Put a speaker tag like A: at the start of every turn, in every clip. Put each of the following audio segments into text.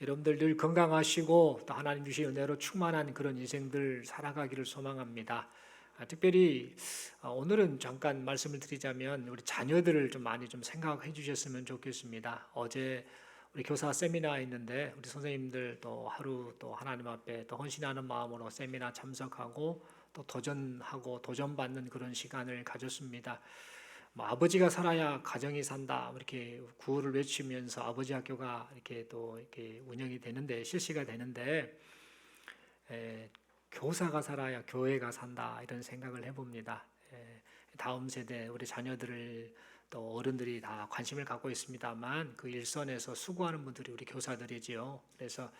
A: 여러분들 늘 건강하시고 또 하나님 주신 은혜로 충만한 그런 인생들 살아가기를 소망합니다. 특별히 오늘은 잠깐 말씀을 드리자면 우리 자녀들을 좀 많이 좀 생각해 주셨으면 좋겠습니다. 어제 우리 교사 세미나 있는데 우리 선생님들 또 하루 또 하나님 앞에 또 헌신하는 마음으로 세미나 참석하고 또 도전하고 도전받는 그런 시간을 가졌습니다. 아버지가 살아야 가정이 산다 이렇게 구호를 외치면서 아버지 학교가 이렇게 또 이렇게 운영이 되는데 실시가 되는데 교사가 살아야 교회가 산다 이런 생각을 해봅니다. 다음 세대 우리 자녀들을 또 어른들이 다 관심을 갖고 있습니다만 그 일선에서 수고하는 분들이 우리 교사들이지요. 그래서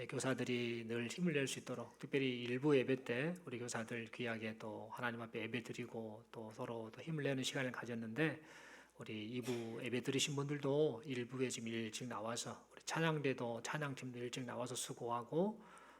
A: 교사들이 늘 힘을 낼 수 있도록 특별히 일부 예배 때 우리 교사들 귀하게 또 하나님 앞에 예배 드리고 또 서로 또 힘을 내는 시간을 가졌는데 우리 2부 예배 드리신 분들도 일부에 지금 일찍 나와서 우리 찬양대도 찬양팀도 일찍 나와서 수고하고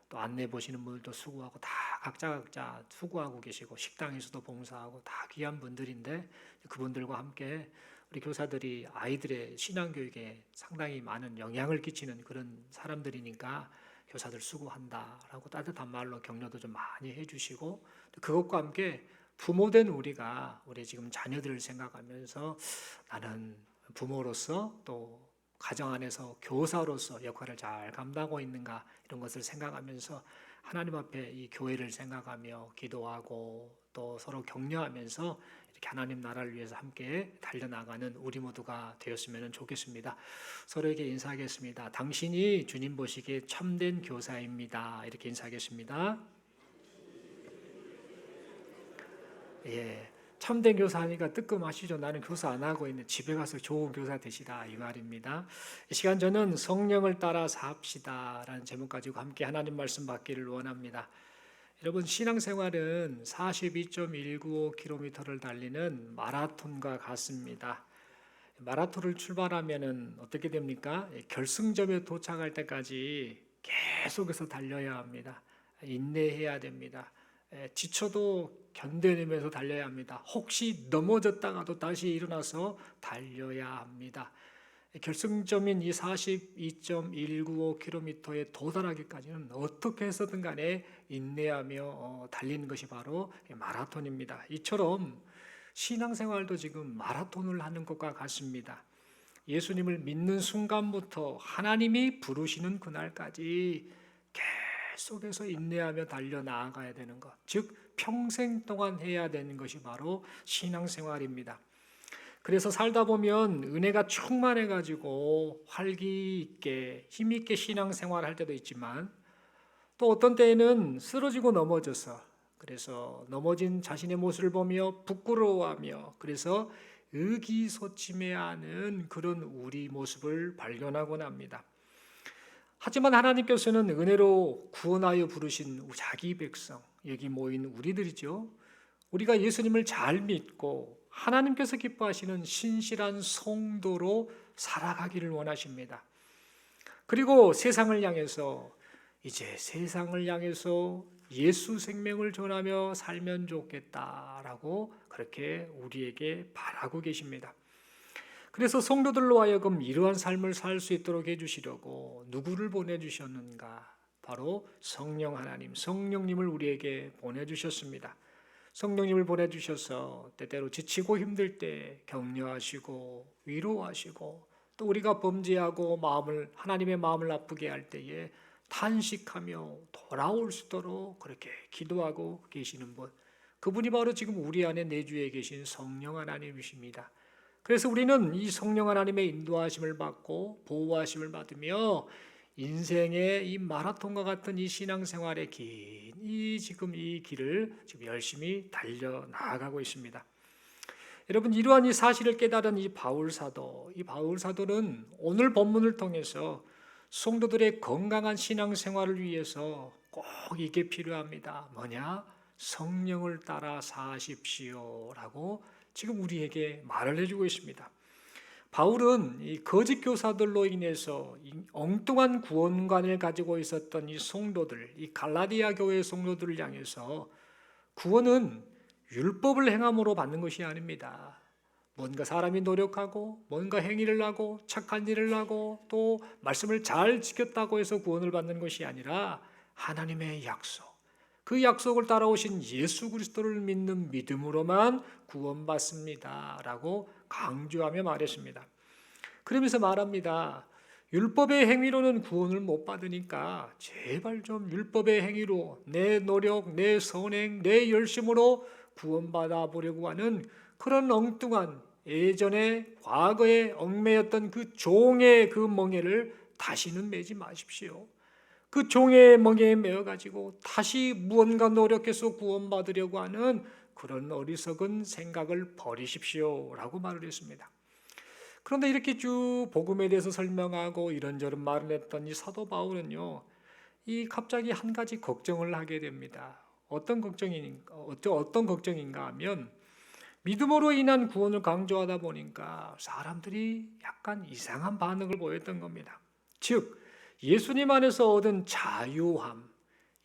A: 또 안내 보시는 분들도 수고하고 다 각자 수고하고 계시고 식당에서도 봉사하고 다 귀한 분들인데 그분들과 함께 우리 교사들이 아이들의 신앙교육에 상당히 많은 영향을 끼치는 그런 사람들이니까 교사들 수고한다라고 따뜻한 말로 격려도 좀 많이 해주시고 그것과 함께 부모된 우리가 우리 지금 자녀들을 생각하면서 나는 부모로서 또 가정 안에서 교사로서 역할을 잘 감당하고 있는가 이런 것을 생각하면서 하나님 앞에 이 교회를 생각하며 기도하고 또 서로 격려하면서 이렇게 하나님 나라를 위해서 함께 달려나가는 우리 모두가 되었으면 좋겠습니다. 서로에게 인사하겠습니다. 당신이 주님 보시기에 참된 교사입니다. 이렇게 인사하겠습니다. 참된 교사 하니까 뜨끔하시죠. 나는 교사 안 하고 있는데 집에 가서 좋은 교사 되시라 이 말입니다. 이 시간 저는 성령을 따라 삽시다 라는 제목 가지고 함께 하나님 말씀 받기를 원합니다. 여러분 신앙생활은 42.195km를 달리는 마라톤과 같습니다. 마라톤을 출발하면 어떻게 됩니까? 결승점에 도착할 때까지 계속해서 달려야 합니다. 인내해야 됩니다. 지쳐도 견뎌내면서 달려야 합니다. 혹시 넘어졌다가도 다시 일어나서 달려야 합니다. 결승점인 이 42.195km에 도달하기까지는 어떻게 해서든 간에 인내하며 달리는 것이 바로 마라톤입니다. 이처럼 신앙생활도 지금 마라톤을 하는 것과 같습니다. 예수님을 믿는 순간부터 하나님이 부르시는 그날까지 계속해서 인내하며 달려나가야 되는 것, 즉 평생 동안 해야 되는 것이 바로 신앙생활입니다. 그래서 살다 보면 은혜가 충만해가지고 활기 있게 힘 있게 신앙생활 할 때도 있지만 또 어떤 때에는 쓰러지고 넘어져서 그래서 넘어진 자신의 모습을 보며 부끄러워하며 그래서 의기소침해하는 그런 우리 모습을 발견하곤 합니다. 하지만 하나님께서는 은혜로 구원하여 부르신 자기 백성, 여기 모인 우리들이죠. 우리가 예수님을 잘 믿고 하나님께서 기뻐하시는 신실한 성도로 살아가기를 원하십니다. 그리고 세상을 향해서 예수 생명을 전하며 살면 좋겠다라고 그렇게 우리에게 바라고 계십니다. 그래서 성도들로 하여금 이러한 삶을 살 수 있도록 해주시려고 누구를 보내주셨는가? 바로 성령 하나님, 성령님을 우리에게 보내주셨습니다. 성령님을 보내주셔서 때때로 지치고 힘들 때 격려하시고 위로하시고 또 우리가 범죄하고 하나님의 마음을 아프게 할 때에 탄식하며 돌아올 수 있도록 그렇게 기도하고 계시는 분, 그분이 바로 지금 우리 안에 내주에 계신 성령 하나님이십니다. 그래서 우리는 이 성령 하나님의 인도하심을 받고 보호하심을 받으며 인생의 이 마라톤과 같은 이 신앙생활의 지금 이 길을 지금 열심히 달려 나아가고 있습니다. 여러분 이러한 이 사실을 깨달은 이 바울 사도는 오늘 본문을 통해서 성도들의 건강한 신앙생활을 위해서 꼭 이게 필요합니다. 뭐냐? 성령을 따라 사십시오라고 지금 우리에게 말을 해주고 있습니다. 바울은 이 거짓 교사들로 인해서 엉뚱한 구원관을 가지고 있었던 이 성도들, 이 갈라디아 교회의 성도들을 향해서 구원은 율법을 행함으로 받는 것이 아닙니다. 뭔가 사람이 노력하고 뭔가 행위를 하고 착한 일을 하고 또 말씀을 잘 지켰다고 해서 구원을 받는 것이 아니라 하나님의 약속, 그 약속을 따라오신 예수 그리스도를 믿는 믿음으로만 구원받습니다 라고 강조하며 말했습니다. 그러면서 말합니다. 율법의 행위로는 구원을 못 받으니까 제발 좀 율법의 행위로 내 노력, 내 선행, 내 열심으로 구원받아 보려고 하는 그런 엉뚱한 예전에 과거에 얽매였던 그 종의 그 멍에를 다시는 매지 마십시오. 그 종의 멍에에 매어 가지고 다시 무언가 노력해서 구원받으려고 하는 그런 어리석은 생각을 버리십시오라고 말을 했습니다. 그런데 이렇게 쭉 복음에 대해서 설명하고 이런저런 말을 했던 이 사도 바울은요, 이 갑자기 한 가지 걱정을 하게 됩니다. 어떤 걱정인가 하면 믿음으로 인한 구원을 강조하다 보니까 사람들이 약간 이상한 반응을 보였던 겁니다. 즉 예수님 안에서 얻은 자유함,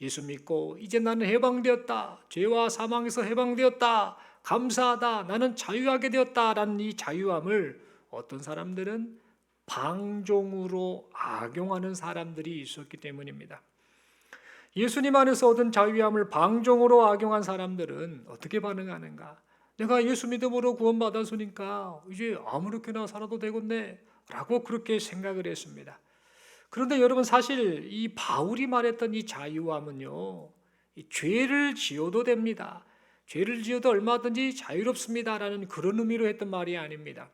A: 예수 믿고 이제 나는 해방되었다, 죄와 사망에서 해방되었다, 감사하다, 나는 자유하게 되었다라는 이 자유함을 어떤 사람들은 방종으로 악용하는 사람들이 있었기 때문입니다. 예수님 안에서 얻은 자유함을 방종으로 악용한 사람들은 어떻게 반응하는가? 내가 예수 믿음으로 구원받았으니까 이제 아무렇게나 살아도 되겠네 라고 그렇게 생각을 했습니다. 그런데 여러분, 사실 이 바울이 말했던 이 자유함은요, 이 죄를 지어도 됩니다, 죄를 지어도 얼마든지 자유롭습니다라는 그런 의미로 했던 말이 아닙니다.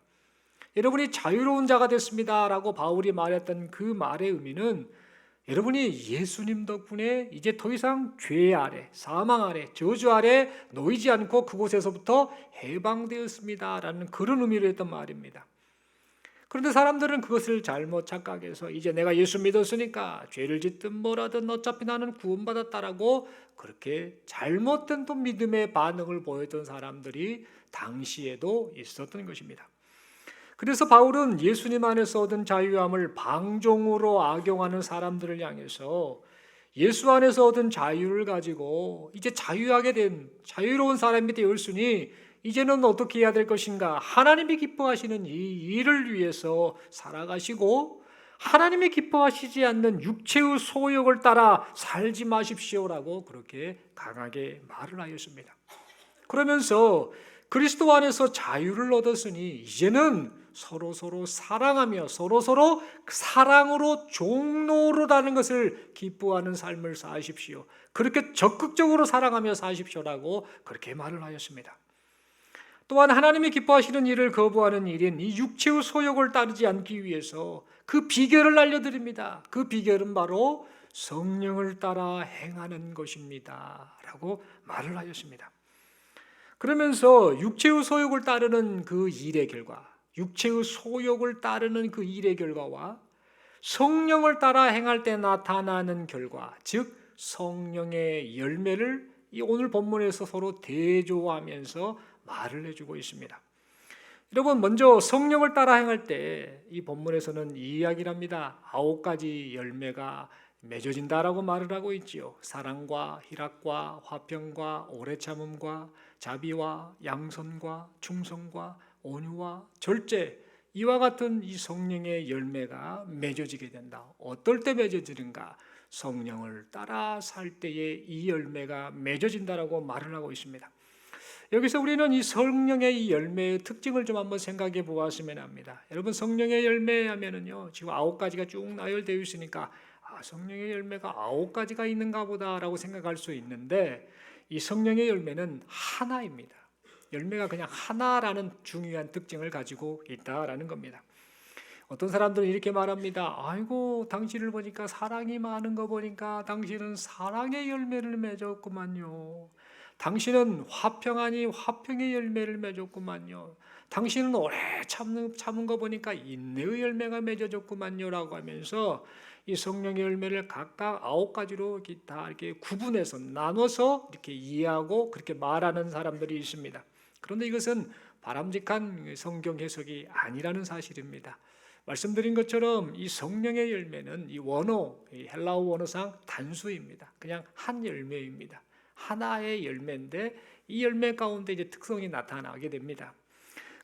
A: 여러분이 자유로운 자가 됐습니다 라고 바울이 말했던 그 말의 의미는 여러분이 예수님 덕분에 이제 더 이상 죄 아래, 사망 아래, 저주 아래 놓이지 않고 그곳에서부터 해방되었습니다 라는 그런 의미로 했던 말입니다. 그런데 사람들은 그것을 잘못 착각해서 이제 내가 예수 믿었으니까 죄를 짓든 뭐라든 어차피 나는 구원받았다라고 그렇게 잘못된 또 믿음의 반응을 보였던 사람들이 당시에도 있었던 것입니다. 그래서 바울은 예수님 안에서 얻은 자유함을 방종으로 악용하는 사람들을 향해서 예수 안에서 얻은 자유를 가지고 이제 자유하게 된 자유로운 사람이 되었으니 이제는 어떻게 해야 될 것인가? 하나님이 기뻐하시는 이 일을 위해서 살아가시고 하나님이 기뻐하시지 않는 육체의 소욕을 따라 살지 마십시오라고 그렇게 강하게 말을 하였습니다. 그러면서 그리스도 안에서 자유를 얻었으니 이제는 서로 사랑하며 서로 사랑으로 종로로다는 것을 기뻐하는 삶을 사십시오. 그렇게 적극적으로 사랑하며 사십시오라고 그렇게 말을 하였습니다. 또한 하나님이 기뻐하시는 일을 거부하는 일인 이 육체의 소욕을 따르지 않기 위해서 그 비결을 알려드립니다. 그 비결은 바로 성령을 따라 행하는 것입니다 라고 말을 하였습니다. 그러면서 육체의 소욕을 따르는 그 일의 결과, 육체의 소욕을 따르는 그 일의 결과와 성령을 따라 행할 때 나타나는 결과, 즉 성령의 열매를 이 오늘 본문에서 서로 대조하면서 말을 해주고 있습니다. 여러분, 먼저 성령을 따라 행할 때 이 본문에서는 이 이야기를 합니다. 9가지 열매가 맺어진다라고 말을 하고 있지요. 사랑과 희락과 화평과 오래 참음과 자비와 양선과 충성과 온유와 절제, 이와 같은 이 성령의 열매가 맺어지게 된다. 어떨 때 맺어지는가? 성령을 따라 살 때에 이 열매가 맺어진다라고 말을 하고 있습니다. 여기서 우리는 이 성령의 이 열매의 특징을 좀 한번 생각해 보았으면 합니다. 여러분, 성령의 열매 하면은요, 지금 9가지가 쭉 나열되어 있으니까 성령의 열매가 9가지가 있는가 보다라고 생각할 수 있는데, 이 성령의 열매는 하나입니다. 열매가 그냥 하나라는 중요한 특징을 가지고 있다라는 겁니다. 어떤 사람들은 이렇게 말합니다. 아이고, 당신을 보니까 사랑이 많은 거 보니까 당신은 사랑의 열매를 맺었구만요. 당신은 화평하니 화평의 열매를 맺었구만요. 당신은 오래 참은 거 보니까 인내의 열매가 맺어졌구만요 라고 하면서 이 성령의 열매를 각각 9가지로 다 이렇게 구분해서 나눠서 이렇게 이해하고 그렇게 말하는 사람들이 있습니다. 그런데 이것은 바람직한 성경 해석이 아니라는 사실입니다. 말씀드린 것처럼 이 성령의 열매는 이 원어, 이 헬라어 원어상 단수입니다. 그냥 한 열매입니다. 하나의 열매인데 이 열매 가운데 이제 특성이 나타나게 됩니다.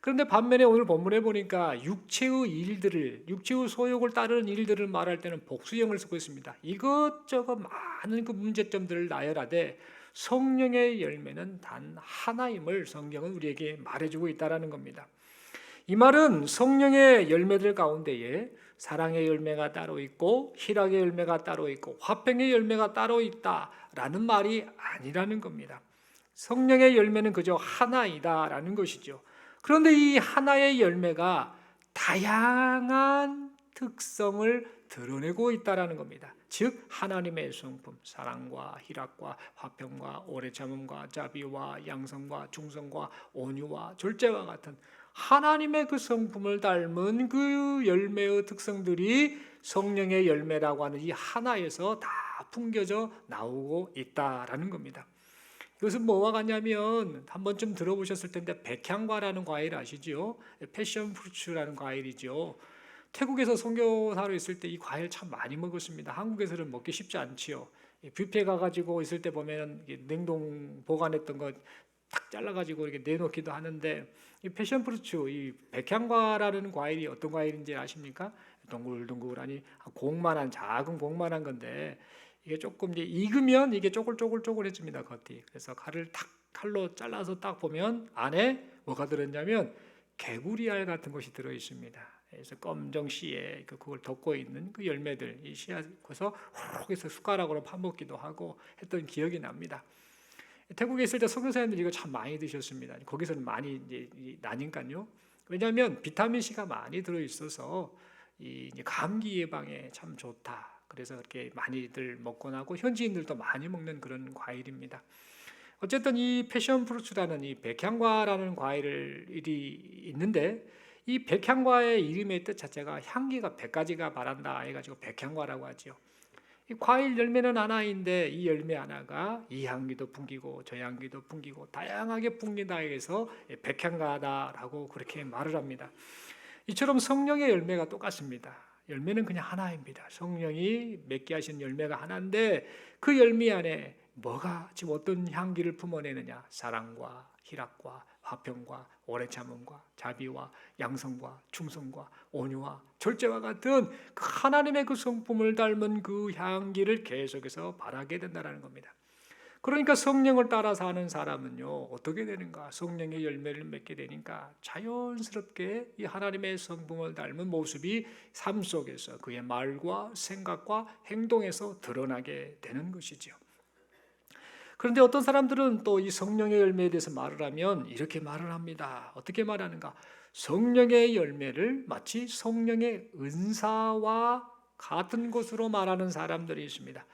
A: 그런데 반면에 오늘 본문에 보니까 육체의 소욕을 따르는 일들을 말할 때는 복수형을 쓰고 있습니다. 이것저것 많은 그 문제점들을 나열하되 성령의 열매는 단 하나임을 성경은 우리에게 말해주고 있다라는 겁니다. 이 말은 성령의 열매들 가운데에 사랑의 열매가 따로 있고 희락의 열매가 따로 있고 화평의 열매가 따로 있다라는 말이 아니라는 겁니다. 성령의 열매는 그저 하나이다라는 것이죠. 그런데 이 하나의 열매가 다양한 특성을 드러내고 있다라는 겁니다. 즉 하나님의 성품, 사랑과 희락과 화평과 오래 참음과 자비와 양성과 충성과 온유와 절제와 같은 하나님의 그 성품을 닮은 그 열매의 특성들이 성령의 열매라고 하는 이 하나에서 다 풍겨져 나오고 있다라는 겁니다. 이것은 뭐와 같냐면 한 번쯤 들어보셨을 텐데 백향과라는 과일 아시죠? 패션 프루츠라는 과일이죠. 태국에서 선교사로 있을 때 이 과일 참 많이 먹었습니다. 한국에서는 먹기 쉽지 않지요. 뷔페 가가지고 있을 때 보면 냉동 보관했던 거 탁 잘라가지고 이렇게 내놓기도 하는데 이 패션 프루츠, 이 백향과라는 과일이 어떤 과일인지 아십니까? 동글동글하니 공만한 작은 공만한 건데 이게 조금 이제 익으면 이게 쪼글쪼글쪼글해집니다 겉이. 그래서 칼로 잘라서 딱 보면 안에 뭐가 들었냐면 개구리알 같은 것이 들어 있습니다. 그래서 검정 씨에 그걸 덮고 있는 그 열매들 이 씨앗에서 훅 해서 숟가락으로 파먹기도 하고 했던 기억이 납니다. 태국에 있을 때 선교사님들이 이거 참 많이 드셨습니다. 거기서는 많이 이제 나니까요. 왜냐하면 비타민 C가 많이 들어 있어서 이 감기 예방에 참 좋다. 그래서 그렇게 많이들 먹곤 하고 현지인들도 많이 먹는 그런 과일입니다. 어쨌든 이 패션 프루츠라는 이 백향과라는 과일이 있는데 이 백향과의 이름의 뜻 자체가 향기가 100가지가 바란다 해가지고 백향과라고 하죠. 이 과일 열매는 하나인데 이 열매 하나가 이 향기도 풍기고 저 향기도 풍기고 다양하게 풍긴다 해서 백향과다라고 그렇게 말을 합니다. 이처럼 성령의 열매가 똑같습니다. 열매는 그냥 하나입니다. 성령이 맺게 하신 열매가 하나인데 그 열매 안에 뭐가 지금 어떤 향기를 품어내느냐? 사랑과 희락과 화평과 오래 참음과 자비와 양성과 충성과 온유와 절제와 같은 그 하나님의 그 성품을 닮은 그 향기를 계속해서 바라게 된다는 겁니다. 그러니까 성령을 따라 사는 사람은요 어떻게 되는가? 성령의 열매를 맺게 되니까 자연스럽게 이 하나님의 성품을 닮은 모습이 삶 속에서 그의 말과 생각과 행동에서 드러나게 되는 것이죠. 그런데 어떤 사람들은 또 이 성령의 열매에 대해서 말을 하면 이렇게 말을 합니다. 어떻게 말하는가? 성령의 열매를 마치 성령의 은사와 같은 것으로 말하는 사람들이 있습니다.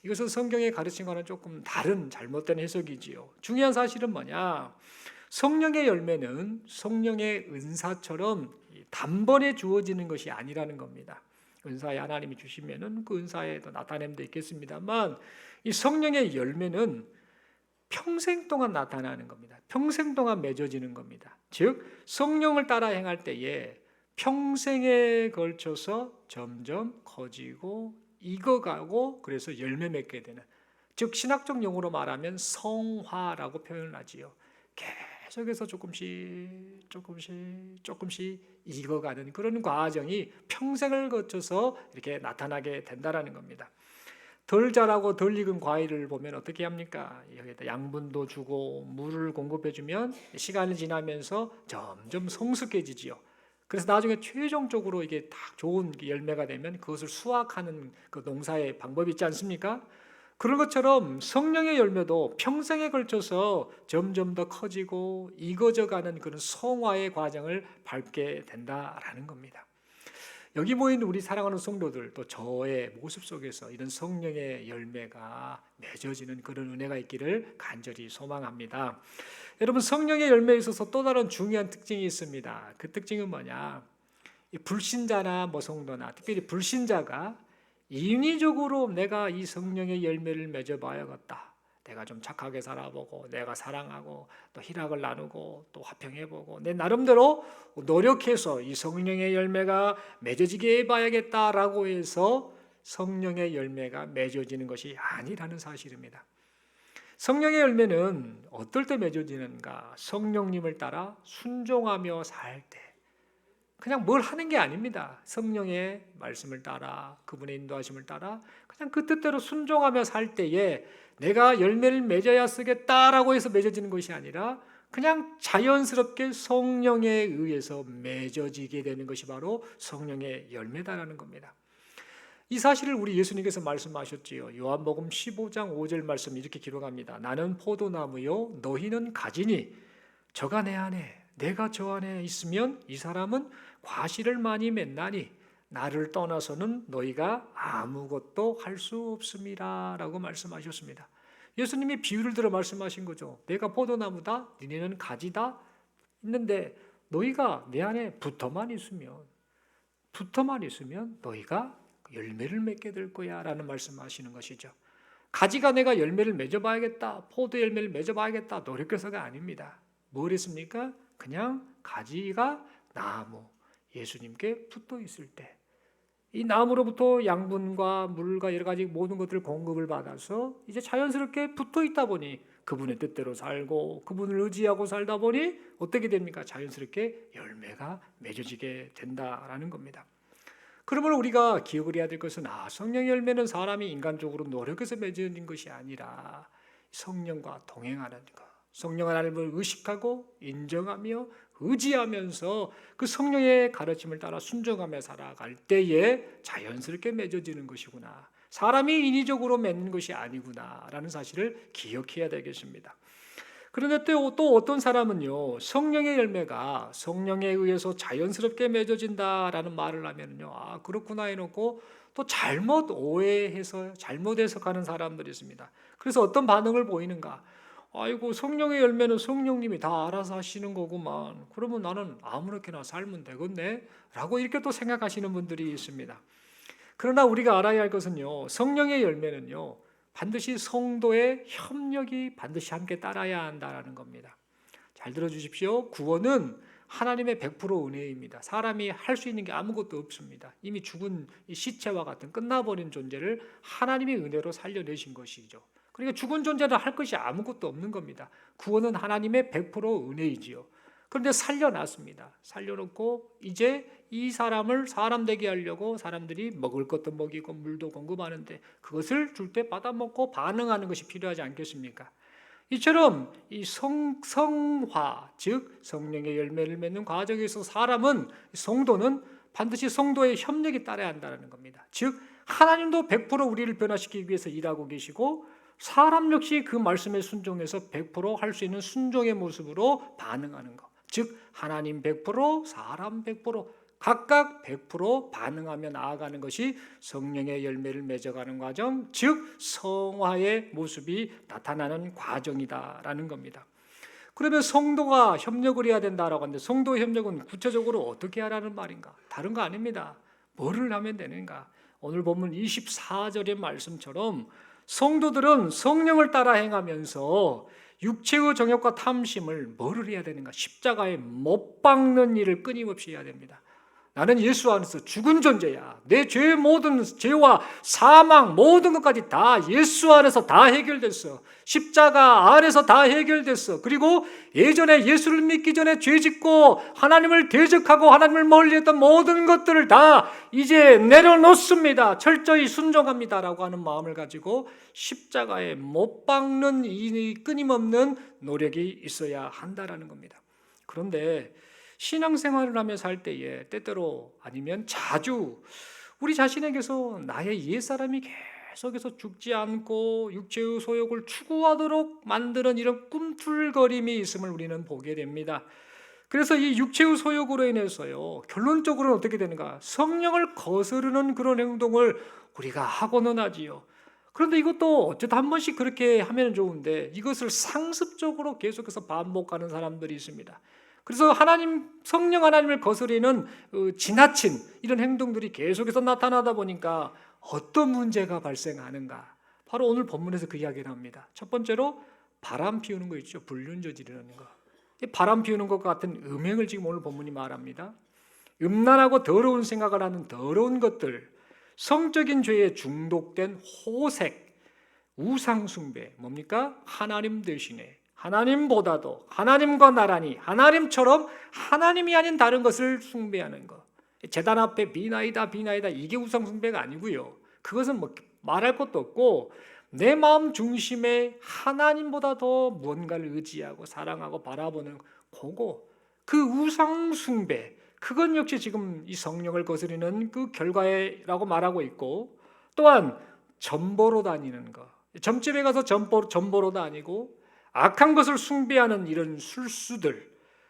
A: 이것은 성경의 가르침과는 조금 다른 잘못된 해석이지요. 중요한 사실은 뭐냐? 성령의 열매는 성령의 은사처럼 단번에 주어지는 것이 아니라는 겁니다. 은사에 하나님이 주시면은 그 은사에도 나타냄도 있겠습니다만 이 성령의 열매는 평생 동안 나타나는 겁니다. 평생 동안 맺어지는 겁니다. 즉 성령을 따라 행할 때에 평생에 걸쳐서 점점 커지고 익어가고 그래서 열매 맺게 되는, 즉 신학적 용어로 말하면 성화라고 표현을 하지요. 계속해서 조금씩 익어가는 그런 과정이 평생을 거쳐서 이렇게 나타나게 된다라는 겁니다. 덜 자라고 덜 익은 과일을 보면 어떻게 합니까? 여기다 양분도 주고 물을 공급해주면 시간이 지나면서 점점 성숙해지지요. 그래서 나중에 최종적으로 이게 딱 좋은 열매가 되면 그것을 수확하는 그 농사의 방법이 있지 않습니까? 그런 것처럼 성령의 열매도 평생에 걸쳐서 점점 더 커지고 익어져가는 그런 성화의 과정을 밟게 된다라는 겁니다. 여기 모인 우리 사랑하는 성도들, 또 저의 모습 속에서 이런 성령의 열매가 맺어지는 그런 은혜가 있기를 간절히 소망합니다. 여러분, 성령의 열매에 있어서 또 다른 중요한 특징이 있습니다. 그 특징은 뭐냐? 불신자나 성도나 특별히 불신자가 인위적으로 내가 이 성령의 열매를 맺어봐야겠다. 내가 좀 착하게 살아보고 내가 사랑하고 또 희락을 나누고 또 화평해보고 내 나름대로 노력해서 이 성령의 열매가 맺어지게 해봐야겠다라고 해서 성령의 열매가 맺어지는 것이 아니라는 사실입니다. 성령의 열매는 어떨 때 맺어지는가? 성령님을 따라 순종하며 살 때. 그냥 뭘 하는 게 아닙니다. 성령의 말씀을 따라, 그분의 인도하심을 따라 그냥 그 뜻대로 순종하며 살 때에 내가 열매를 맺어야 쓰겠다라고 해서 맺어지는 것이 아니라 그냥 자연스럽게 성령에 의해서 맺어지게 되는 것이 바로 성령의 열매다라는 겁니다. 이 사실을 우리 예수님께서 말씀하셨지요. 요한복음 15장 5절 말씀 이렇게 기록합니다. 나는 포도나무요 너희는 가지니 저가 내 안에 내가 저 안에 있으면 이 사람은 과실을 많이 맺나니 나를 떠나서는 너희가 아무것도 할 수 없습니다 라고 말씀하셨습니다. 예수님이 비유를 들어 말씀하신 거죠. 내가 포도나무다 니네는 가지다 있는데 너희가 내 안에 붙어만 있으면 너희가 열매를 맺게 될 거야 라는 말씀하시는 것이죠. 가지가 내가 열매를 맺어봐야겠다, 포도 열매를 맺어봐야겠다 노력해서가 아닙니다. 뭘 했습니까? 그냥 가지가 나무, 예수님께 붙어 있을 때 이 나무로부터 양분과 물과 여러 가지 모든 것들 공급을 받아서 이제 자연스럽게 붙어 있다 보니 그분의 뜻대로 살고 그분을 의지하고 살다 보니 어떻게 됩니까? 자연스럽게 열매가 맺어지게 된다라는 겁니다. 그러므로 우리가 기억을 해야 될 것은 성령의 열매는 사람이 인간적으로 노력해서 맺어진 것이 아니라 성령과 동행하는 것, 성령 하나님을 의식하고 인정하며 의지하면서 그 성령의 가르침을 따라 순종하며 살아갈 때에 자연스럽게 맺어지는 것이구나. 사람이 인위적으로 맺는 것이 아니구나라는 사실을 기억해야 되겠습니다. 그런데 또 어떤 사람은요, 성령의 열매가 성령에 의해서 자연스럽게 맺어진다라는 말을 하면요, 그렇구나 해놓고 또 잘못 오해해서 잘못 해석하는 사람들이 있습니다. 그래서 어떤 반응을 보이는가? 아이고, 성령의 열매는 성령님이 다 알아서 하시는 거구만. 그러면 나는 아무렇게나 살면 되겠네? 라고 이렇게 또 생각하시는 분들이 있습니다. 그러나 우리가 알아야 할 것은요, 성령의 열매는요, 반드시 성도의 협력이 반드시 함께 따라야 한다는 겁니다. 잘 들어주십시오. 구원은 하나님의 100% 은혜입니다. 사람이 할 수 있는 게 아무것도 없습니다. 이미 죽은 이 시체와 같은 끝나버린 존재를 하나님의 은혜로 살려내신 것이죠. 그러니까 죽은 존재는 할 것이 아무것도 없는 겁니다. 구원은 하나님의 100% 은혜이지요. 그런데 살려놨습니다. 살려놓고 이제 이 사람을 사람 되게 하려고 사람들이 먹을 것도 먹이고 물도 공급하는데 그것을 줄 때 받아먹고 반응하는 것이 필요하지 않겠습니까? 이처럼 이 성화, 즉 성령의 열매를 맺는 과정에서 성도는 반드시 성도의 협력이 따라야 한다는 겁니다. 즉 하나님도 100% 우리를 변화시키기 위해서 일하고 계시고 사람 역시 그 말씀에 순종해서 100% 할 수 있는 순종의 모습으로 반응하는 것. 즉 하나님 100%, 사람 100%, 각각 100% 반응하며 나아가는 것이 성령의 열매를 맺어가는 과정, 즉 성화의 모습이 나타나는 과정이다라는 겁니다. 그러면 성도가 협력을 해야 된다라고 하는데 성도 협력은 구체적으로 어떻게 하라는 말인가? 다른 거 아닙니다. 뭐를 하면 되는가? 오늘 본문 24절의 말씀처럼 성도들은 성령을 따라 행하면서 육체의 정욕과 탐심을 뭐를 해야 되는가? 십자가에 못 박는 일을 끊임없이 해야 됩니다. 나는 예수 안에서 죽은 존재야. 내 죄의 모든 죄와 사망 모든 것까지 다 예수 안에서 다 해결됐어. 십자가 안에서 다 해결됐어. 그리고 예전에 예수를 믿기 전에 죄 짓고 하나님을 대적하고 하나님을 멀리했던 모든 것들을 다 이제 내려놓습니다. 철저히 순종합니다라고 하는 마음을 가지고 십자가에 못 박는 이 끊임없는 노력이 있어야 한다라는 겁니다. 그런데 신앙생활을 하며 살 때에 때때로 아니면 자주 우리 자신에게서 나의 옛사람이 계속해서 죽지 않고 육체의 소욕을 추구하도록 만드는 이런 꿈틀거림이 있음을 우리는 보게 됩니다. 그래서 이 육체의 소욕으로 인해서요, 결론적으로는 어떻게 되는가? 성령을 거스르는 그런 행동을 우리가 하고는 하지요. 그런데 이것도 어쩌다 한 번씩 그렇게 하면 좋은데 이것을 상습적으로 계속해서 반복하는 사람들이 있습니다. 그래서 성령 하나님을 거스리는 지나친 이런 행동들이 계속해서 나타나다 보니까 어떤 문제가 발생하는가? 바로 오늘 본문에서 그 이야기를 합니다. 첫 번째로 바람 피우는 거 있죠. 불륜 저지르는 거. 바람 피우는 것과 같은 음행을 지금 오늘 본문이 말합니다. 음란하고 더러운 생각을 하는 더러운 것들, 성적인 죄에 중독된 호색, 우상숭배, 뭡니까? 하나님 대신에, 하나님보다도, 하나님과 나란히, 하나님처럼 하나님이 아닌 다른 것을 숭배하는 것. 제단 앞에 비나이다 비나이다, 이게 우상숭배가 아니고요. 그것은 뭐 말할 것도 없고 내 마음 중심에 하나님보다 더 무언가를 의지하고 사랑하고 바라보는 그거, 그 우상숭배, 그건 역시 지금 이 성령을 거스르는 그 결과라고 말하고 있고, 또한 점보로 다니는 것, 점집에 가서 점보로 다니고 악한 것을 숭배하는 이런 술수들,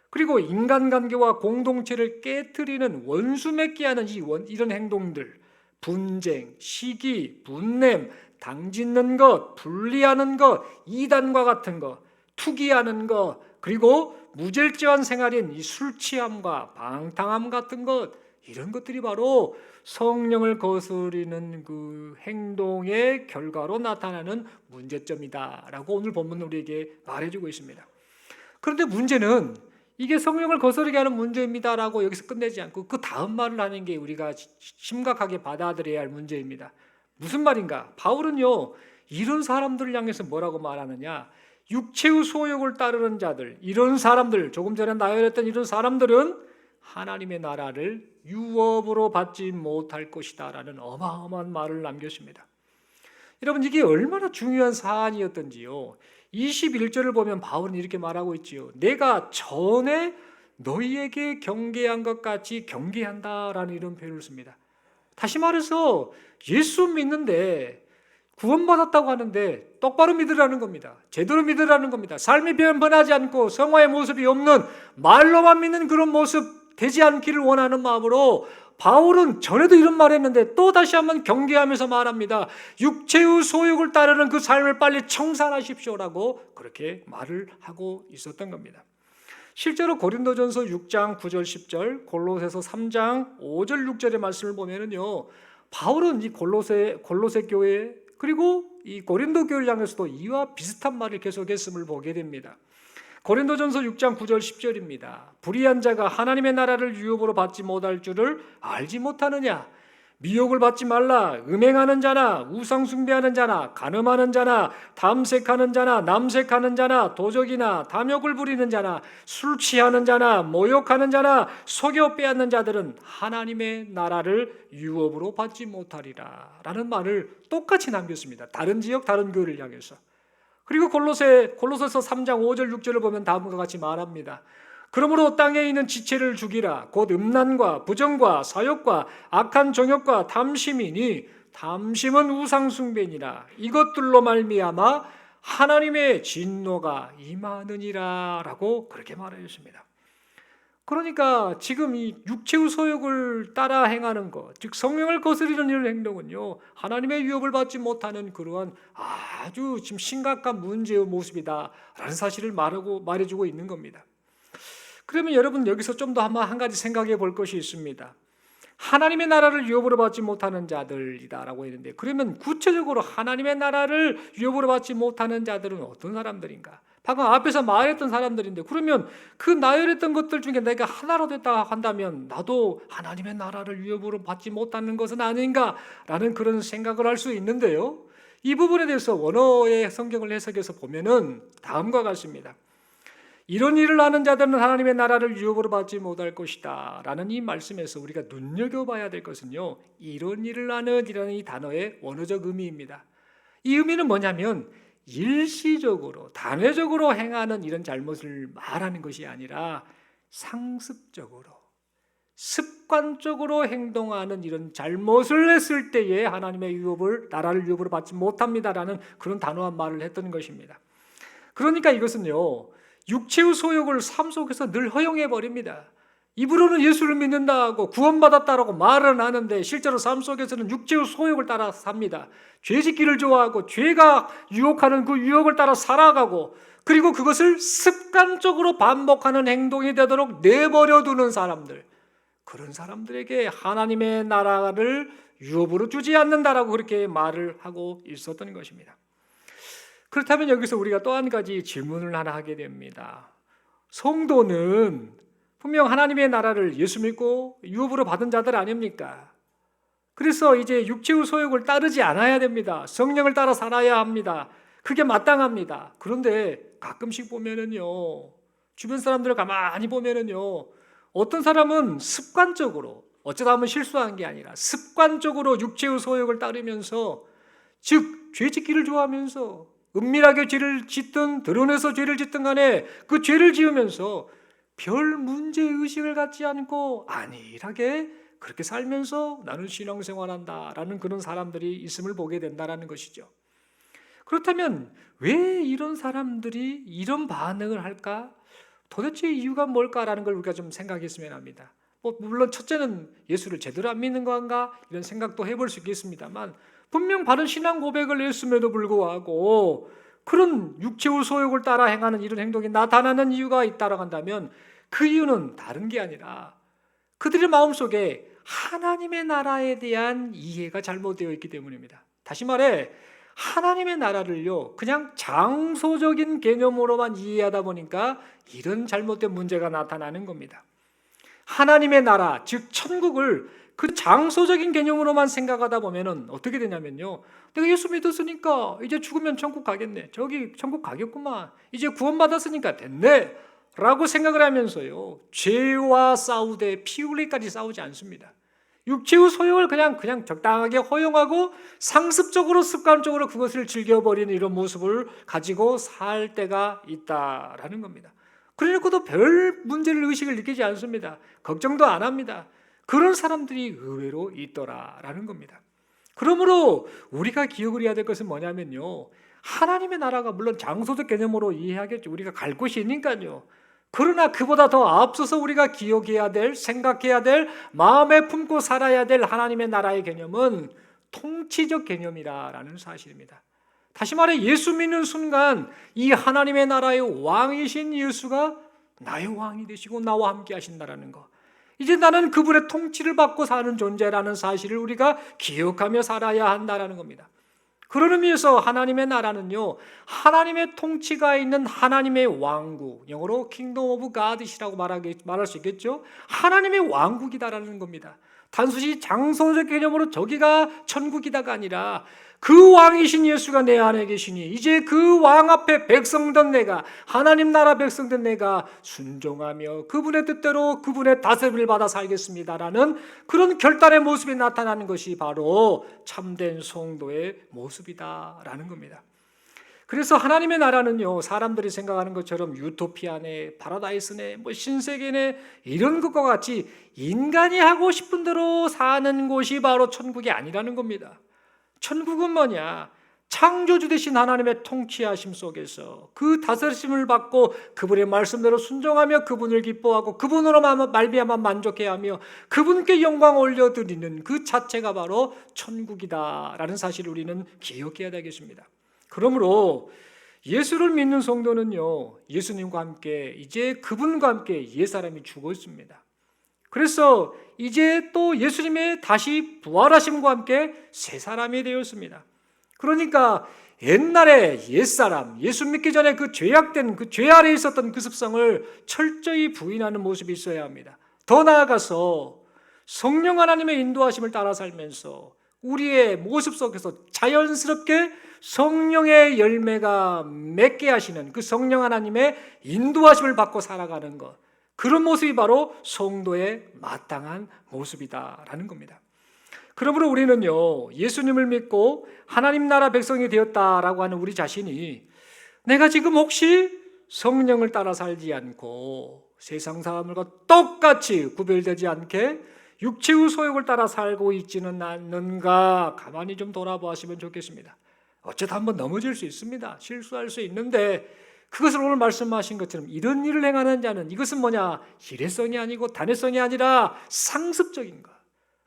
A: 그리고 인간관계와 공동체를 깨트리는 원수 맺게 하는 이런 행동들, 분쟁, 시기, 분냄, 당짓는 것, 분리하는 것, 이단과 같은 것, 투기하는 것, 그리고 무질서한 생활인 이 술취함과 방탕함 같은 것, 이런 것들이 바로 성령을 거스르는 그 행동의 결과로 나타나는 문제점이다라고 오늘 본문은 우리에게 말해주고 있습니다. 그런데 문제는 이게 성령을 거스르게 하는 문제입니다라고 여기서 끝내지 않고 그 다음 말을 하는 게 우리가 심각하게 받아들여야 할 문제입니다. 무슨 말인가? 바울은요, 이런 사람들을 향해서 뭐라고 말하느냐? 육체의 소욕을 따르는 자들, 이런 사람들, 조금 전에 나열했던 이런 사람들은 하나님의 나라를 유업으로 받지 못할 것이다 라는 어마어마한 말을 남겼습니다. 여러분, 이게 얼마나 중요한 사안이었던지요. 21절을 보면 바울은 이렇게 말하고 있지요. 내가 전에 너희에게 경계한 것 같이 경계한다라는 이런 표현을 씁니다. 다시 말해서 예수 믿는데 구원받았다고 하는데 똑바로 믿으라는 겁니다. 제대로 믿으라는 겁니다. 삶이 변하지 않고 성화의 모습이 없는 말로만 믿는 그런 모습 되지 않기를 원하는 마음으로 바울은 전에도 이런 말했는데 또 다시 한번 경계하면서 말합니다. 육체의 소욕을 따르는 그 삶을 빨리 청산하십시오라고 그렇게 말을 하고 있었던 겁니다. 실제로 고린도전서 6장 9절 10절, 골로새서 3장 5절 6절의 말씀을 보면은요, 바울은 이 골로새 교회 그리고 이 고린도 교회를 향해서도 이와 비슷한 말을 계속했음을 보게 됩니다. 고린도전서 6장 9절 10절입니다. 불의한 자가 하나님의 나라를 유업으로 받지 못할 줄을 알지 못하느냐? 미혹을 받지 말라. 음행하는 자나 우상 숭배하는 자나 간음하는 자나 탐색하는 자나 남색하는 자나 도적이나 탐욕을 부리는 자나 술 취하는 자나 모욕하는 자나 속여 빼앗는 자들은 하나님의 나라를 유업으로 받지 못하리라 라는 말을 똑같이 남겼습니다. 다른 지역 다른 교회를 향해서. 그리고 골로새서 3장 5절 6절을 보면 다음과 같이 말합니다. 그러므로 땅에 있는 지체를 죽이라. 곧 음란과 부정과 사욕과 악한 정욕과 탐심이니 탐심은 우상숭배니라. 이것들로 말미암아 하나님의 진노가 임하느니라 라고 그렇게 말하였습니다. 그러니까 지금 이 육체의 소욕을 따라 행하는 것, 즉 성령을 거스르는 이런 행동은요, 하나님의 유업을 받지 못하는 그러한 아주 지금 심각한 문제의 모습이다라는 사실을 말해주고 있는 겁니다. 그러면 여러분 여기서 좀 더 한 가지 생각해 볼 것이 있습니다. 하나님의 나라를 유업으로 받지 못하는 자들이다라고 했는데, 그러면 구체적으로 하나님의 나라를 유업으로 받지 못하는 자들은 어떤 사람들인가? 방금 앞에서 말했던 사람들인데, 그러면 그 나열했던 것들 중에 내가 하나로 됐다 한다면 나도 하나님의 나라를 유업으로 받지 못하는 것은 아닌가라는 그런 생각을 할 수 있는데요. 이 부분에 대해서 원어의 성경을 해석해서 보면은 다음과 같습니다. 이런 일을 하는 자들은 하나님의 나라를 유업으로 받지 못할 것이다 라는 이 말씀에서 우리가 눈여겨봐야 될 것은요, 이런 일을 하는 이라는 이 단어의 원어적 의미입니다. 이 의미는 뭐냐면 일시적으로 단회적으로 행하는 이런 잘못을 말하는 것이 아니라 상습적으로 습관적으로 행동하는 이런 잘못을 했을 때에 하나님의 나라를 유업으로 받지 못합니다라는 그런 단호한 말을 했던 것입니다. 그러니까 이것은요, 육체의 소욕을 삶 속에서 늘 허용해 버립니다. 입으로는 예수를 믿는다고 구원받았다라고 말은 하는데 실제로 삶 속에서는 육체의 소욕을 따라 삽니다. 죄짓기를 좋아하고 죄가 유혹하는 그 유혹을 따라 살아가고, 그리고 그것을 습관적으로 반복하는 행동이 되도록 내버려 두는 사람들, 그런 사람들에게 하나님의 나라를 유업으로 주지 않는다라고 그렇게 말을 하고 있었던 것입니다. 그렇다면 여기서 우리가 또 한 가지 질문을 하나 하게 됩니다. 성도는 분명 하나님의 나라를 예수 믿고 유업으로 받은 자들 아닙니까? 그래서 이제 육체의 소욕을 따르지 않아야 됩니다. 성령을 따라 살아야 합니다. 그게 마땅합니다. 그런데 가끔씩 보면은요, 주변 사람들을 가만히 보면은요, 어떤 사람은 습관적으로, 어쩌다 하면 실수한 게 아니라 습관적으로 육체의 소욕을 따르면서, 즉 죄 짓기를 좋아하면서 은밀하게 죄를 짓든 드러내서 죄를 짓든 간에 그 죄를 지으면서 별 문제의식을 갖지 않고 안일하게 그렇게 살면서 나는 신앙생활한다라는 그런 사람들이 있음을 보게 된다는 것이죠. 그렇다면 왜 이런 사람들이 이런 반응을 할까? 도대체 이유가 뭘까라는 걸 우리가 좀 생각했으면 합니다. 물론 첫째는 예수를 제대로 안 믿는 건가? 이런 생각도 해볼 수 있겠습니다만, 분명 바른 신앙 고백을 했음에도 불구하고 그런 육체의 소욕을 따라 행하는 이런 행동이 나타나는 이유가 있다고 한다면, 그 이유는 다른 게 아니라 그들의 마음속에 하나님의 나라에 대한 이해가 잘못되어 있기 때문입니다. 다시 말해, 하나님의 나라를요, 그냥 장소적인 개념으로만 이해하다 보니까 이런 잘못된 문제가 나타나는 겁니다. 하나님의 나라, 즉 천국을 그 장소적인 개념으로만 생각하다 보면은 어떻게 되냐면요, 내가 예수 믿었으니까 이제 죽으면 천국 가겠네, 저기 천국 가겠구만, 이제 구원받았으니까 됐네 라고 생각을 하면서요, 죄와 싸우되 피 흘리기까지 싸우지 않습니다. 육체의 소욕을 그냥 적당하게 허용하고 상습적으로 습관적으로 그것을 즐겨버리는 이런 모습을 가지고 살 때가 있다라는 겁니다. 그러니까도 별 문제를 의식을 느끼지 않습니다. 걱정도 안 합니다. 그런 사람들이 의외로 있더라라는 겁니다. 그러므로 우리가 기억을 해야 될 것은 뭐냐면요, 하나님의 나라가 물론 장소적 개념으로 이해하겠죠. 우리가 갈 곳이 있으니까요. 그러나 그보다 더 앞서서 우리가 기억해야 될, 생각해야 될, 마음에 품고 살아야 될 하나님의 나라의 개념은 통치적 개념이라는 사실입니다. 다시 말해, 예수 믿는 순간 이 하나님의 나라의 왕이신 예수가 나의 왕이 되시고 나와 함께 하신다라는 것, 이제 나는 그분의 통치를 받고 사는 존재라는 사실을 우리가 기억하며 살아야 한다는 겁니다. 그런 의미에서 하나님의 나라는요, 하나님의 통치가 있는 하나님의 왕국, 영어로 Kingdom of God이라고 말할 수 있겠죠. 하나님의 왕국이다라는 겁니다. 단순히 장소적 개념으로 저기가 천국이다가 아니라 그 왕이신 예수가 내 안에 계시니 이제 그 왕 앞에 백성된 내가, 하나님 나라 백성된 내가 순종하며 그분의 뜻대로 그분의 다스림을 받아 살겠습니다라는 그런 결단의 모습이 나타나는 것이 바로 참된 성도의 모습이다라는 겁니다. 그래서 하나님의 나라는요, 사람들이 생각하는 것처럼 유토피아네, 파라다이스네, 신세계네 이런 것과 같이 인간이 하고 싶은 대로 사는 곳이 바로 천국이 아니라는 겁니다. 천국은 뭐냐? 창조주 되신 하나님의 통치하심 속에서 그 다스림을 받고 그분의 말씀대로 순종하며 그분을 기뻐하고 그분으로 말미암아 만족해하며 그분께 영광 올려드리는 그 자체가 바로 천국이다라는 사실을 우리는 기억해야 되겠습니다. 그러므로 예수를 믿는 성도는요, 예수님과 함께 이제 그분과 함께 옛사람이 죽어 있습니다. 그래서 이제 또 예수님의 다시 부활하심과 함께 새 사람이 되었습니다. 그러니까 옛날에 옛사람, 예수 믿기 전에 그 죄악된 그 죄 아래에 있었던 그 습성을 철저히 부인하는 모습이 있어야 합니다. 더 나아가서 성령 하나님의 인도하심을 따라 살면서 우리의 모습 속에서 자연스럽게 성령의 열매가 맺게 하시는 그 성령 하나님의 인도하심을 받고 살아가는 것, 그런 모습이 바로 성도의 마땅한 모습이다라는 겁니다. 그러므로 우리는요, 예수님을 믿고 하나님 나라 백성이 되었다라고 하는 우리 자신이 내가 지금 혹시 성령을 따라 살지 않고 세상 사람들과 똑같이 구별되지 않게 육체의 소욕을 따라 살고 있지는 않는가 가만히 좀 돌아보시면 좋겠습니다. 어쩌다 한번 넘어질 수 있습니다. 실수할 수 있는데 그것을 오늘 말씀하신 것처럼 이런 일을 행하는 자는 이것은 뭐냐? 일회성이 아니고 단회성이 아니라 상습적인 것.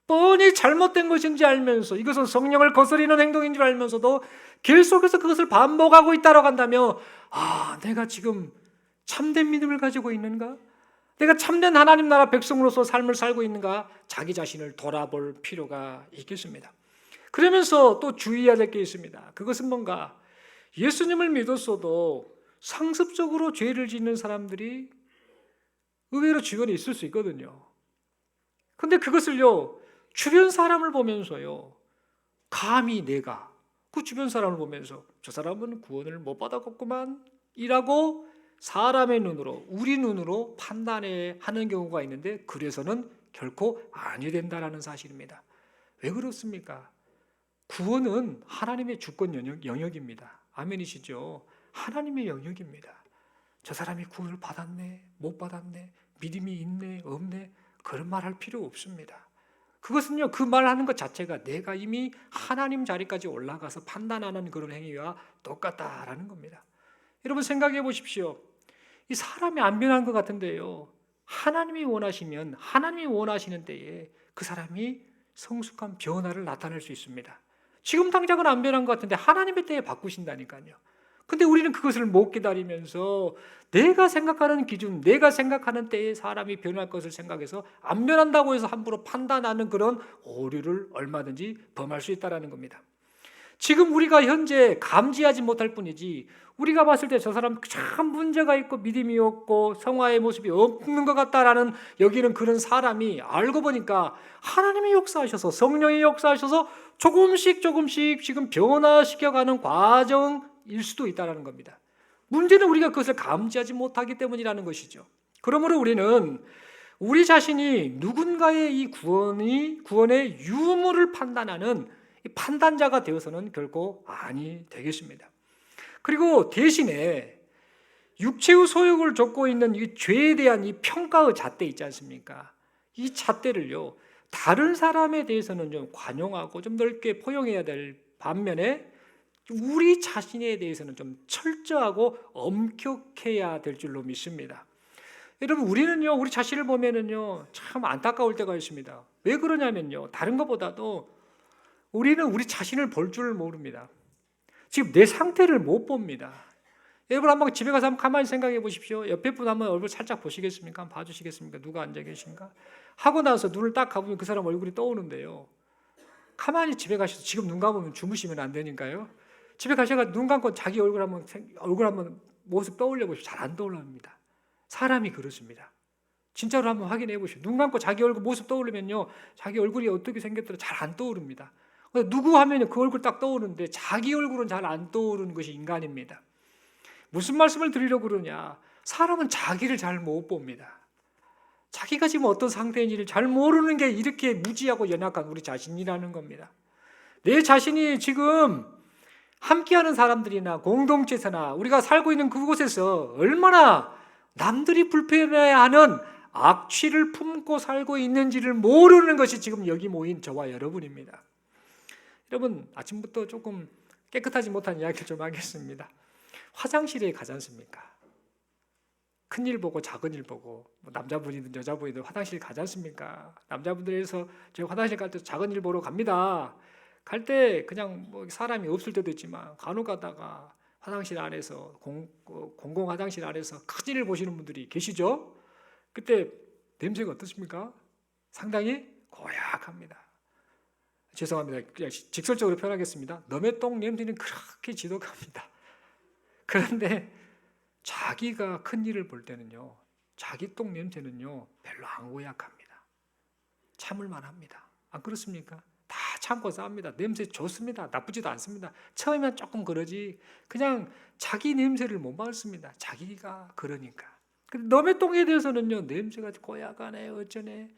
A: 뻔히 잘못된 것인지 알면서 이것은 성령을 거스리는 행동인 줄 알면서도 계속해서 그것을 반복하고 있다고 한다면 내가 지금 참된 믿음을 가지고 있는가? 내가 참된 하나님 나라 백성으로서 삶을 살고 있는가? 자기 자신을 돌아볼 필요가 있겠습니다. 그러면서 또 주의해야 될 게 있습니다. 그것은 뭔가 예수님을 믿었어도 상습적으로 죄를 짓는 사람들이 의외로 주변에 있을 수 있거든요. 근데 그것을요, 주변 사람을 보면서요, 감히 내가 그 주변 사람을 보면서 저 사람은 구원을 못 받았겠구만 이라고 사람의 눈으로, 우리 눈으로 판단하는 경우가 있는데, 그래서는 결코 아니 된다라는 사실입니다. 왜 그렇습니까? 구원은 하나님의 주권 영역입니다. 아멘이시죠? 하나님의 영역입니다. 저 사람이 구원을 받았네, 못 받았네, 믿음이 있네, 없네, 그런 말 할 필요 없습니다. 그것은요, 그 말하는 것 자체가 내가 이미 하나님 자리까지 올라가서 판단하는 그런 행위와 똑같다라는 겁니다. 여러분 생각해 보십시오. 이 사람이 안 변한 것 같은데요, 하나님이 원하시면 하나님이 원하시는 때에 그 사람이 성숙한 변화를 나타낼 수 있습니다. 지금 당장은 안 변한 것 같은데 하나님의 때에 바꾸신다니까요. 근데 우리는 그것을 못 기다리면서 내가 생각하는 기준, 내가 생각하는 때에 사람이 변할 것을 생각해서 안 변한다고 해서 함부로 판단하는 그런 오류를 얼마든지 범할 수 있다는 겁니다. 지금 우리가 현재 감지하지 못할 뿐이지, 우리가 봤을 때 저 사람 참 문제가 있고 믿음이 없고 성화의 모습이 없는 것 같다라는 여기는 그런 사람이 알고 보니까 하나님이 역사하셔서, 성령이 역사하셔서 조금씩 지금 변화시켜가는 과정일 수도 있다는 겁니다. 문제는 우리가 그것을 감지하지 못하기 때문이라는 것이죠. 그러므로 우리는 우리 자신이 누군가의 이 구원의 유무를 판단하는 판단자가 되어서는 결코 아니 되겠습니다. 그리고 대신에 육체의 소욕을 좇고 있는 이 죄에 대한 이 평가의 잣대 있지 않습니까? 이 잣대를요, 다른 사람에 대해서는 좀 관용하고 좀 넓게 포용해야 될 반면에 우리 자신에 대해서는 좀 철저하고 엄격해야 될 줄로 믿습니다. 여러분, 우리는요, 우리 자신을 보면은요, 참 안타까울 때가 있습니다. 왜 그러냐면요, 다른 것보다도 우리는 우리 자신을 볼 줄 모릅니다. 지금 내 상태를 못 봅니다. 여러분 한번 집에 가서 한번 가만히 생각해 보십시오. 옆에 분 한번 얼굴 살짝 보시겠습니까? 한번 봐주시겠습니까? 누가 앉아 계신가? 하고 나서 눈을 딱 감으면 그 사람 얼굴이 떠오는데요. 가만히 집에 가셔서, 지금 눈 감으면 주무시면 안 되니까요. 집에 가셔서 눈 감고 자기 얼굴 한번 모습 떠올려 보십시오. 잘 안 떠올릅니다. 사람이 그렇습니다. 진짜로 한번 확인해 보십시오. 눈 감고 자기 얼굴 모습 떠올리면요, 자기 얼굴이 어떻게 생겼더라 잘 안 떠오릅니다. 누구 하면 그 얼굴 딱 떠오르는데 자기 얼굴은 잘 안 떠오르는 것이 인간입니다. 무슨 말씀을 드리려고 그러냐? 사람은 자기를 잘 못 봅니다. 자기가 지금 어떤 상태인지를 잘 모르는 게 이렇게 무지하고 연약한 우리 자신이라는 겁니다. 내 자신이 지금 함께하는 사람들이나 공동체에서나 우리가 살고 있는 그곳에서 얼마나 남들이 불편해하는 악취를 품고 살고 있는지를 모르는 것이 지금 여기 모인 저와 여러분입니다. 여러분, 아침부터 조금 깨끗하지 못한 이야기를 좀 하겠습니다. 화장실에 가지 않습니까? 큰일 보고 작은 일 보고, 남자분이든 여자분이든 화장실 가지 않습니까? 남자분들에서 저희 화장실 갈 때 작은 일 보러 갑니다. 갈 때 그냥 뭐 사람이 없을 때도 있지만 간혹 가다가 화장실 안에서 공공 화장실 안에서 큰일을 보시는 분들이 계시죠? 그때 냄새가 어떻습니까? 상당히 고약합니다. 죄송합니다. 그냥 직설적으로 표현하겠습니다. 너의 똥 냄새는 그렇게 지독합니다. 그런데 자기가 큰 일을 볼 때는요, 자기 똥 냄새는요 별로 안 고약합니다. 참을만 합니다. 안 그렇습니까? 다 참고 쌉니다. 냄새 좋습니다. 나쁘지도 않습니다. 처음에는 조금 그러지, 그냥 자기 냄새를 못 맡습니다. 자기가 그러니까. 너의 똥에 대해서는요, 냄새가 고약하네, 어쩌네,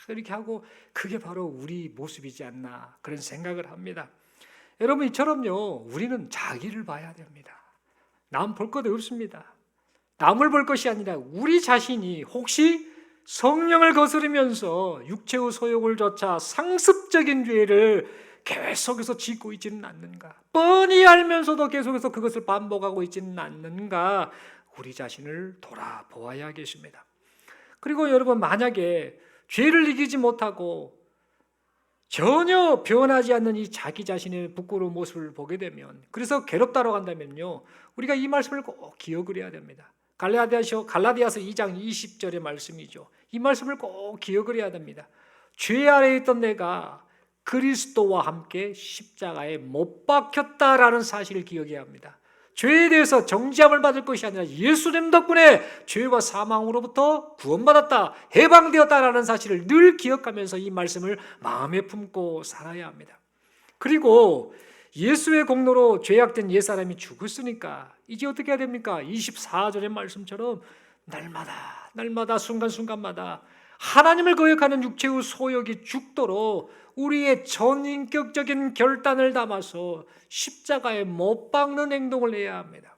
A: 이렇게 하고, 그게 바로 우리 모습이지 않나, 그런 생각을 합니다. 여러분, 이처럼요, 우리는 자기를 봐야 됩니다. 남 볼 것 없습니다. 남을 볼 것이 아니라 우리 자신이 혹시 성령을 거스르면서 육체의 소욕을 좇아 상습적인 죄를 계속해서 짓고 있지는 않는가, 뻔히 알면서도 계속해서 그것을 반복하고 있지는 않는가, 우리 자신을 돌아보아야겠습니다. 그리고 여러분, 만약에 죄를 이기지 못하고 전혀 변하지 않는 이 자기 자신의 부끄러운 모습을 보게 되면, 그래서 괴롭다라고 한다면요, 우리가 이 말씀을 꼭 기억을 해야 됩니다. 갈라디아서 2장 20절의 말씀이죠. 이 말씀을 꼭 기억을 해야 됩니다. 죄 아래에 있던 내가 그리스도와 함께 십자가에 못 박혔다라는 사실을 기억해야 합니다. 죄에 대해서 정죄함을 받을 것이 아니라 예수님 덕분에 죄와 사망으로부터 구원받았다, 해방되었다라는 사실을 늘 기억하면서 이 말씀을 마음에 품고 살아야 합니다. 그리고 예수의 공로로 죄악된 옛사람이 죽었으니까 이제 어떻게 해야 됩니까? 24절의 말씀처럼 날마다 순간순간마다 하나님을 거역하는 육체의 소욕이 죽도록 우리의 전인격적인 결단을 담아서 십자가에 못 박는 행동을 해야 합니다.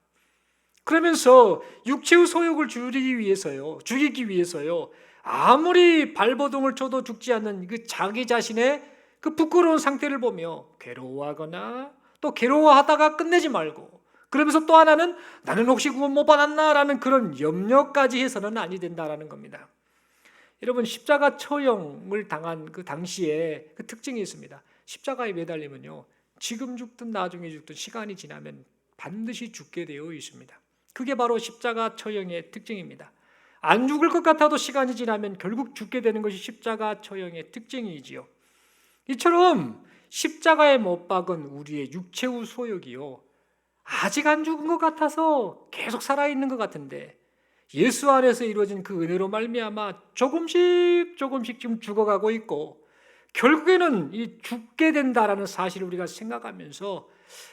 A: 그러면서 육체의 소욕을 죽이기 위해서요, 아무리 발버둥을 쳐도 죽지 않는 그 자기 자신의 그 부끄러운 상태를 보며 괴로워하거나 또 괴로워하다가 끝내지 말고, 그러면서 또 하나는 나는 혹시 구원 못 받았나라는 그런 염려까지 해서는 아니 된다라는 겁니다. 여러분, 십자가 처형을 당한 그 당시에 그 특징이 있습니다. 십자가에 매달리면요, 지금 죽든 나중에 죽든 시간이 지나면 반드시 죽게 되어 있습니다. 그게 바로 십자가 처형의 특징입니다. 안 죽을 것 같아도 시간이 지나면 결국 죽게 되는 것이 십자가 처형의 특징이지요. 이처럼 십자가에 못 박은 우리의 육체의 소욕이요, 아직 안 죽은 것 같아서 계속 살아있는 것 같은데 예수 안에서 이루어진 그 은혜로 말미암아 조금씩 지금 죽어가고 있고, 결국에는 이 죽게 된다라는 사실을 우리가 생각하면서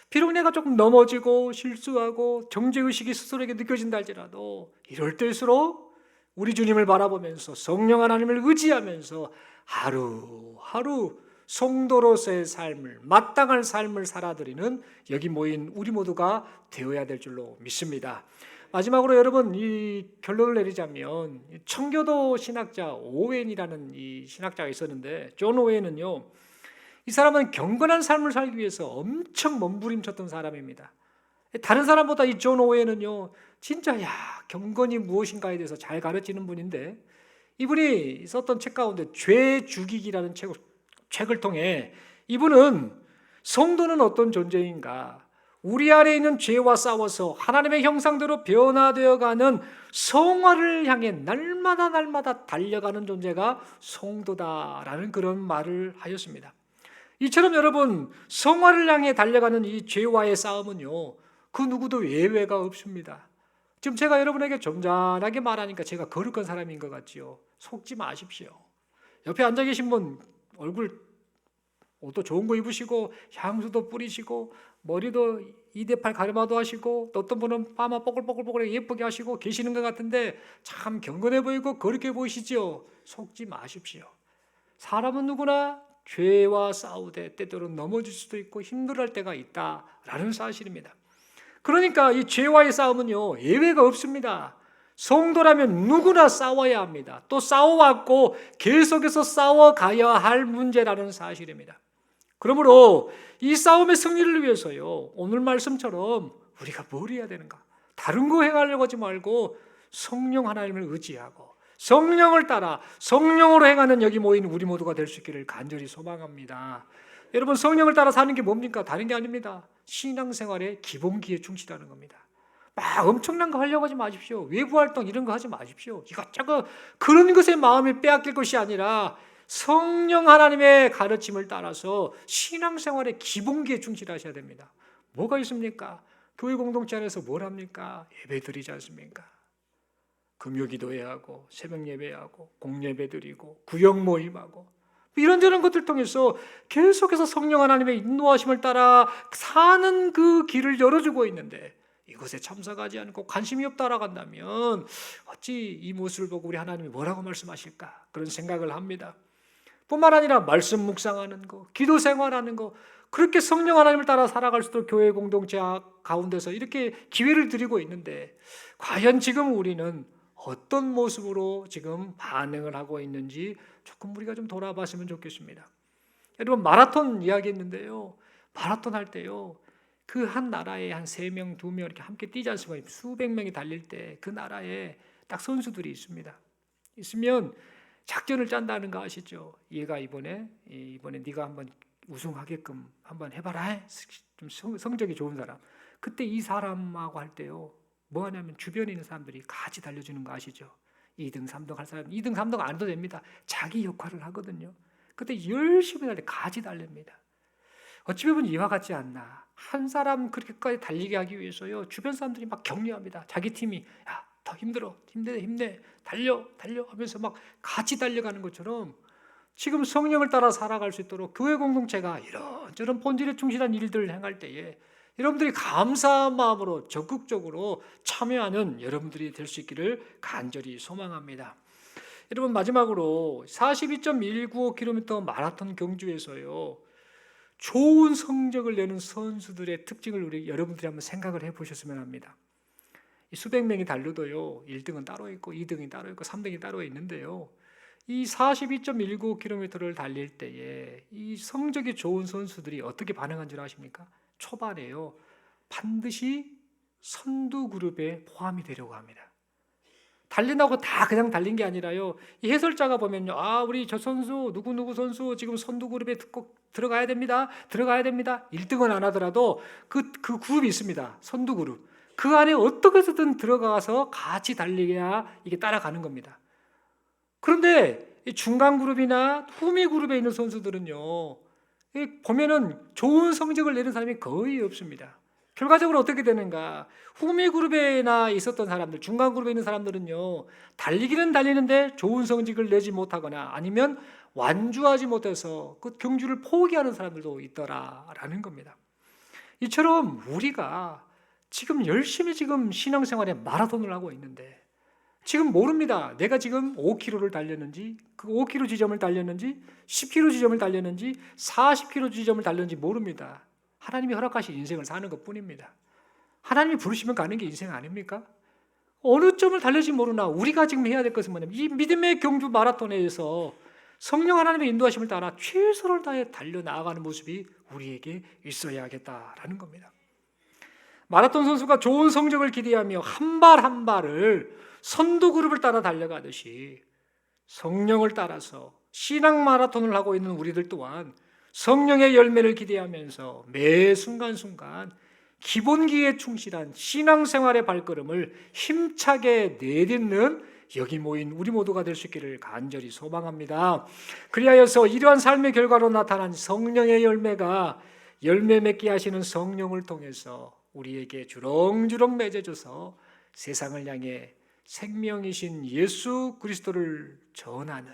A: 비록 내가 조금 넘어지고 실수하고 정죄의식이 스스로에게 느껴진다 할지라도 이럴 때일수록 우리 주님을 바라보면서 성령 하나님을 의지하면서 하루하루 성도로서의 삶을, 마땅한 삶을 살아드리는 여기 모인 우리 모두가 되어야 될 줄로 믿습니다. 마지막으로 여러분, 이 결론을 내리자면 청교도 신학자 오웬이라는 이 신학자가 있었는데, 존 오웬은요, 이 사람은 경건한 삶을 살기 위해서 엄청 몸부림쳤던 사람입니다. 다른 사람보다 이 존 오웬은요, 진짜 경건이 무엇인가에 대해서 잘 가르치는 분인데, 이분이 썼던 책 가운데 죄 죽이기라는 책을 통해 이분은 성도는 어떤 존재인가, 우리 안에 있는 죄와 싸워서 하나님의 형상대로 변화되어가는 성화를 향해 날마다 달려가는 존재가 성도다라는 그런 말을 하였습니다. 이처럼 여러분, 성화를 향해 달려가는 이 죄와의 싸움은요, 그 누구도 예외가 없습니다. 지금 제가 여러분에게 점잖하게 말하니까 제가 거룩한 사람인 것 같지요. 속지 마십시오. 옆에 앉아 계신 분 얼굴 옷도 좋은 거 입으시고 향수도 뿌리시고 머리도 2대8 가르마도 하시고, 또 어떤 분은 파마 뽀글뽀글 예쁘게 하시고 계시는 것 같은데 참 경건해 보이고 거룩해 보이시죠? 속지 마십시오. 사람은 누구나 죄와 싸우되 때때로 넘어질 수도 있고 힘들어할 때가 있다라는 사실입니다. 그러니까 이 죄와의 싸움은요, 예외가 없습니다. 성도라면 누구나 싸워야 합니다. 또 싸워왔고 계속해서 싸워가야 할 문제라는 사실입니다. 그러므로 이 싸움의 승리를 위해서요, 오늘 말씀처럼 우리가 뭘 해야 되는가? 다른 거 행하려고 하지 말고 성령 하나님을 의지하고 성령을 따라 성령으로 행하는 여기 모인 우리 모두가 될 수 있기를 간절히 소망합니다. 여러분, 성령을 따라 사는 게 뭡니까? 다른 게 아닙니다. 신앙생활의 기본기에 충실하는 겁니다. 막 엄청난 거 하려고 하지 마십시오. 외부 활동 이런 거 하지 마십시오. 이것저것 그런 것에 마음이 빼앗길 것이 아니라 성령 하나님의 가르침을 따라서 신앙생활의 기본기에 충실하셔야 됩니다. 뭐가 있습니까? 교회 공동체 안에서 뭘 합니까? 예배 드리지 않습니까? 금요기도해야 하고 새벽 예배하고 공예배 드리고 구역 모임하고 이런저런 것들 통해서 계속해서 성령 하나님의 인도하심을 따라 사는 그 길을 열어주고 있는데, 이것에 참석하지 않고 관심이 없다라고 한다면 어찌 이 모습을 보고 우리 하나님이 뭐라고 말씀하실까, 그런 생각을 합니다. 뿐만 아니라 말씀 묵상하는 거, 기도 생활하는 거, 그렇게 성령 하나님을 따라 살아갈 수도 교회 공동체 가운데서 이렇게 기회를 드리고 있는데, 과연 지금 우리는 어떤 모습으로 지금 반응을 하고 있는지 조금 우리가 좀 돌아봤으면 좋겠습니다. 여러분, 마라톤 이야기했는데요, 마라톤 할 때요, 그 한 나라에 한 3명, 2명 이렇게 함께 뛰지 않습니까? 수백 명이 달릴 때 그 나라에 딱 선수들이 있습니다. 있으면 작전을 짠다는 거 아시죠? 얘가 이번에 네가 한번 우승하게끔 한번 해봐라. 좀 성적이 좋은 사람. 그때 이 사람하고 할 때요, 뭐 하냐면 주변에 있는 사람들이 같이 달려주는 거 아시죠? 2등, 3등 할 사람 2등, 3등 안 해도 됩니다. 자기 역할을 하거든요. 그때 열심히 같이 달립니다. 어찌 보면 이와 같지 않나. 한 사람 그렇게까지 달리게 하기 위해서요, 주변 사람들이 막 격려합니다. 자기 팀이 야, 더 힘들어, 힘내, 달려 하면서 막 같이 달려가는 것처럼 지금 성령을 따라 살아갈 수 있도록 교회 공동체가 이런저런 본질에 충실한 일들을 행할 때에 여러분들이 감사한 마음으로 적극적으로 참여하는 여러분들이 될 수 있기를 간절히 소망합니다. 여러분, 마지막으로 42.195km 마라톤 경주에서요, 좋은 성적을 내는 선수들의 특징을 여러분들이 한번 생각을 해보셨으면 합니다. 수백 명이 달려도요, 1등은 따로 있고 2등이 따로 있고 3등이 따로 있는데요, 이 42.195km를 달릴 때에 이 성적이 좋은 선수들이 어떻게 반응한 줄 아십니까? 초반에요, 반드시 선두 그룹에 포함이 되려고 합니다. 달린다고 다 그냥 달린 게 아니라요, 이 해설자가 보면요, 우리 저 선수 누구 선수 지금 선두 그룹에 꼭 들어가야 됩니다. 1등은 안 하더라도 그 그룹이 있습니다. 선두 그룹. 그 안에 어떻게 해서든 들어가서 같이 달리게야 이게 따라가는 겁니다. 그런데 이 중간 그룹이나 후미 그룹에 있는 선수들은요, 보면은 좋은 성적을 내는 사람이 거의 없습니다. 결과적으로 어떻게 되는가? 후미 그룹에나 있었던 사람들, 중간 그룹에 있는 사람들은요, 달리기는 달리는데 좋은 성적을 내지 못하거나 아니면 완주하지 못해서 그 경주를 포기하는 사람들도 있더라라는 겁니다. 이처럼 우리가 지금 열심히 지금 신앙생활에 마라톤을 하고 있는데 지금 모릅니다. 내가 지금 5km를 달렸는지, 그 5km 지점을 달렸는지, 10km 지점을 달렸는지, 40km 지점을 달렸는지 모릅니다. 하나님이 허락하신 인생을 사는 것뿐입니다. 하나님이 부르시면 가는 게 인생 아닙니까? 어느 점을 달릴지 모르나 우리가 지금 해야 될 것은 뭐냐면 이 믿음의 경주 마라톤에서 성령 하나님의 인도하심을 따라 최선을 다해 달려나가는 모습이 우리에게 있어야겠다라는 겁니다. 마라톤 선수가 좋은 성적을 기대하며 한 발 한 발을 선두 그룹을 따라 달려가듯이 성령을 따라서 신앙 마라톤을 하고 있는 우리들 또한 성령의 열매를 기대하면서 매 순간순간 기본기에 충실한 신앙생활의 발걸음을 힘차게 내딛는 여기 모인 우리 모두가 될 수 있기를 간절히 소망합니다. 그리하여서 이러한 삶의 결과로 나타난 성령의 열매가 열매 맺게 하시는 성령을 통해서 우리에게 주렁주렁 맺어져서 세상을 향해 생명이신 예수 그리스도를 전하는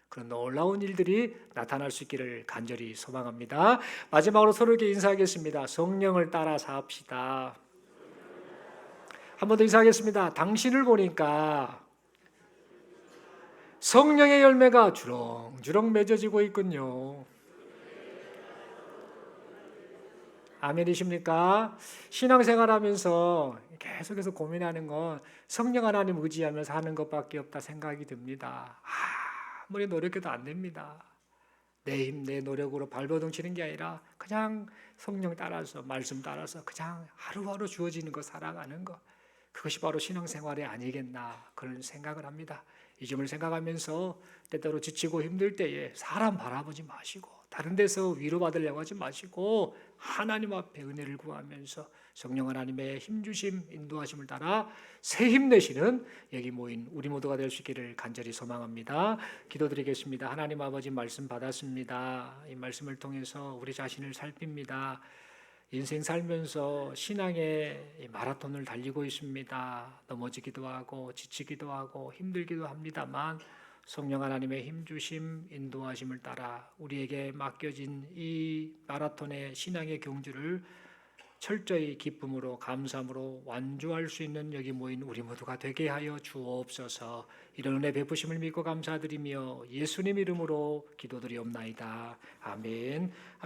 A: 그런 놀라운 일들이 나타날 수 있기를 간절히 소망합니다. 마지막으로 서로에게 인사하겠습니다. 성령을 따라 삽시다. 한 번 더 인사하겠습니다. 당신을 보니까 성령의 열매가 주렁주렁 맺어지고 있군요. 아멘이십니까? 신앙생활하면서 계속해서 고민하는 건 성령 하나님 의지하면서 하는 것밖에 없다 생각이 듭니다. 아무리 노력해도 안 됩니다. 내 힘, 내 노력으로 발버둥 치는 게 아니라 그냥 성령 따라서 말씀 따라서 그냥 하루하루 주어지는 거 살아가는 거, 그것이 바로 신앙생활이 아니겠나 그런 생각을 합니다. 이 점을 생각하면서 때때로 지치고 힘들 때에 사람 바라보지 마시고 다른 데서 위로받으려고 하지 마시고 하나님 앞에 은혜를 구하면서 성령 하나님의 힘주심 인도하심을 따라 새 힘내시는 여기 모인 우리 모두가 될 수 있기를 간절히 소망합니다. 기도드리겠습니다. 하나님 아버지 말씀 받았습니다. 이 말씀을 통해서 우리 자신을 살핍니다. 인생 살면서 신앙의 마라톤을 달리고 있습니다. 넘어지기도 하고 지치기도 하고 힘들기도 합니다만 성령 하나님의 힘주심 인도하심을 따라 우리에게 맡겨진 이 마라톤의 신앙의 경주를 철저히 기쁨으로 감사함으로 완주할 수 있는 여기 모인 우리 모두가 되게 하여 주옵소서. 이런 은혜 베푸심을 믿고 감사드리며 예수님 이름으로 기도드리옵나이다. 아멘.